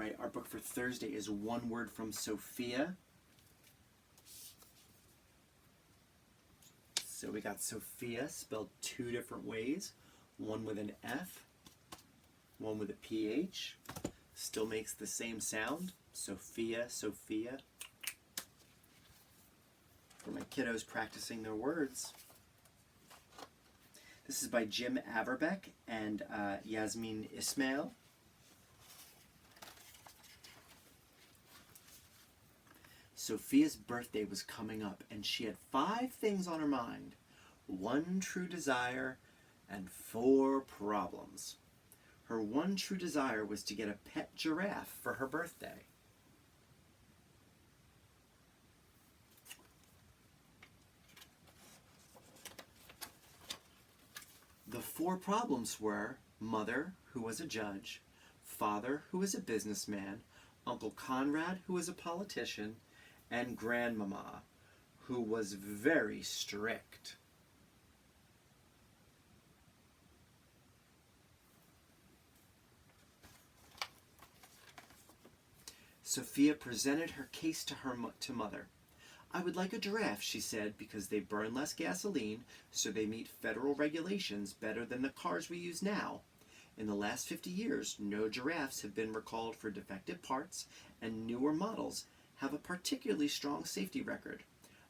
Right, our book for Thursday is One Word from Sophia. So we got Sophia spelled two different ways. One with an F, one with a PH. Still makes the same sound. Sophia, Sophia. For my kiddos practicing their words. This is by Jim Averbeck and Yasmin Ismail. Sophia's birthday was coming up, and she had 5 things on her mind. 1 true desire and 4 problems. Her 1 true desire was to get a pet giraffe for her birthday. The 4 problems were mother, who was a judge, father, who was a businessman, Uncle Conrad, who was a politician, and grandmama, who was very strict. Sophia presented her case to mother. I would like a giraffe, she said, because they burn less gasoline, so they meet federal regulations better than the cars we use now. In the last 50 years, no giraffes have been recalled for defective parts, and newer models have a particularly strong safety record.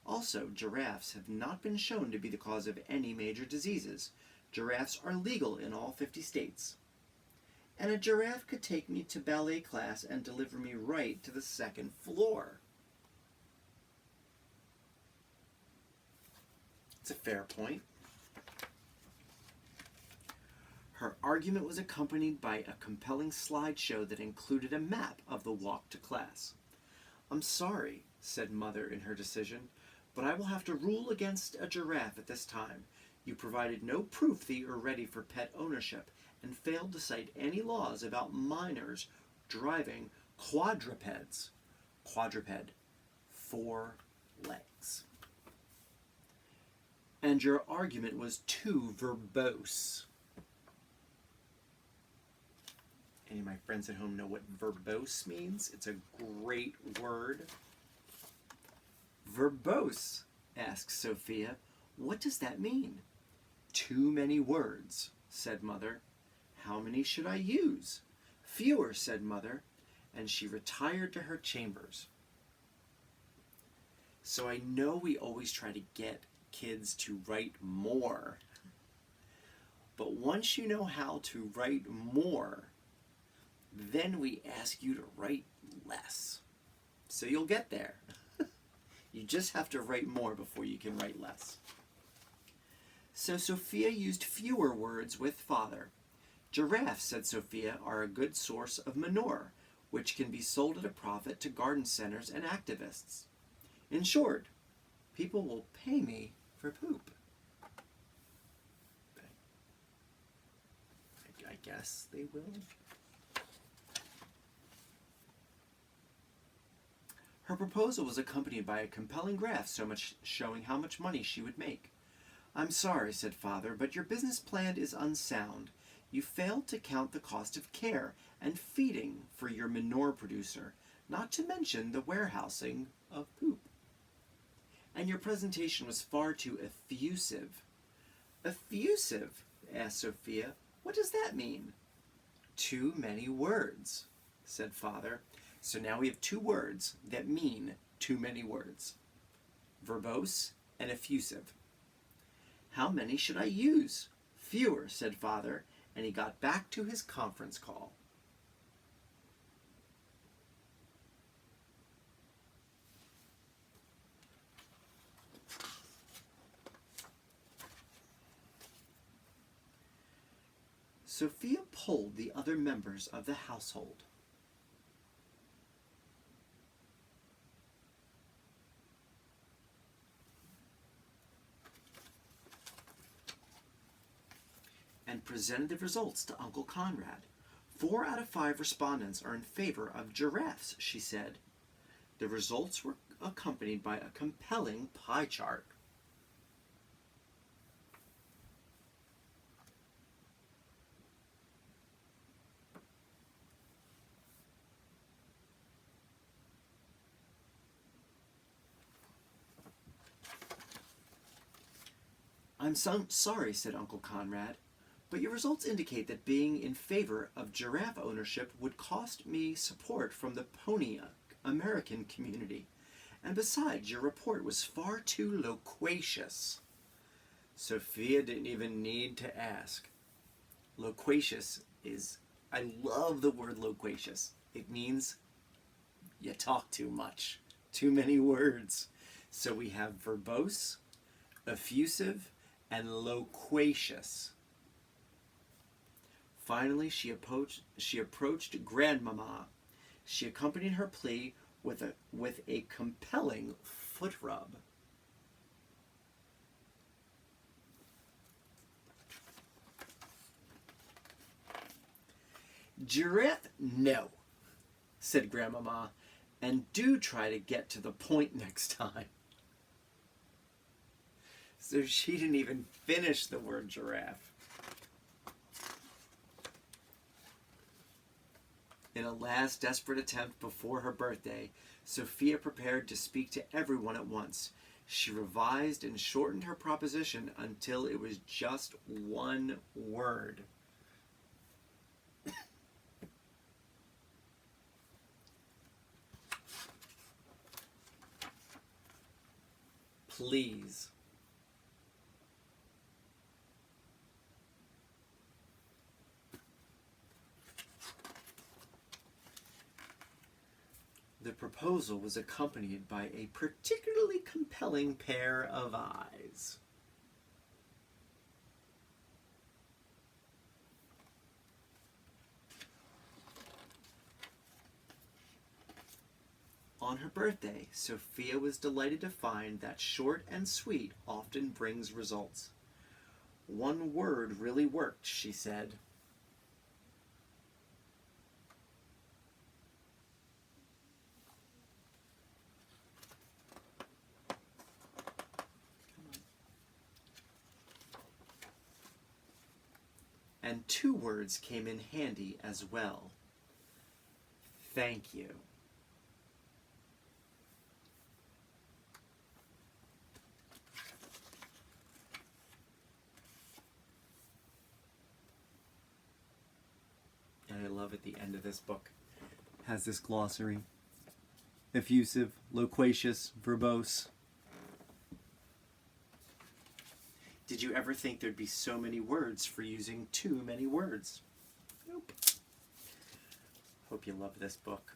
Also, giraffes have not been shown to be the cause of any major diseases. Giraffes are legal in all 50 states. And a giraffe could take me to ballet class and deliver me right to the 2nd floor. It's a fair point. Her argument was accompanied by a compelling slideshow that included a map of the walk to class. I'm sorry, said Mother in her decision, but I will have to rule against a giraffe at this time. You provided no proof that you're ready for pet ownership and failed to cite any laws about minors driving quadrupeds. Quadruped, 4 legs. And your argument was too verbose. Any of my friends at home know what verbose means? It's a great word. Verbose, asks Sophia. What does that mean? Too many words, said Mother. How many should I use? Fewer, said Mother, and she retired to her chambers. So I know we always try to get kids to write more. But once you know how to write more, then we ask you to write less. So you'll get there. You just have to write more before you can write less. So Sophia used fewer words with Father. Giraffes, said Sophia, are a good source of manure, which can be sold at a profit to garden centers and activists. In short, people will pay me for poop. I guess they will. Her proposal was accompanied by a compelling graph showing how much money she would make. I'm sorry, said Father, but your business plan is unsound. You failed to count the cost of care and feeding for your manure producer, not to mention the warehousing of poop. And your presentation was far too effusive. Effusive? Asked Sophia. What does that mean? Too many words, said Father. So now we have 2 words that mean too many words. Verbose and effusive. How many should I use? Fewer, said Father, and he got back to his conference call. Sophia polled the other members of the household. And presented the results to Uncle Conrad. 4 out of 5 respondents are in favor of giraffes, she said. The results were accompanied by a compelling pie chart. Sorry, said Uncle Conrad, but your results indicate that being in favor of giraffe ownership would cost me support from the Pony American community. And besides, your report was far too loquacious. Sophia didn't even need to ask. Loquacious is, I love the word loquacious. It means you talk too much, too many words. So we have verbose, effusive, and loquacious. Finally, she approached Grandmama. She accompanied her plea with a compelling foot rub. Giraffe, no, said Grandmama, and do try to get to the point next time. So she didn't even finish the word giraffe. In a last desperate attempt before her birthday, Sophia prepared to speak to everyone at once. She revised and shortened her proposition until it was just one word. Please. The proposal was accompanied by a particularly compelling pair of eyes. On her birthday, Sophia was delighted to find that short and sweet often brings results. One word really worked, she said. And two words came in handy as well. Thank you. And I love at the end of this book has this glossary. Effusive, loquacious, verbose. Did you ever think there'd be so many words for using too many words? Nope. Hope you love this book.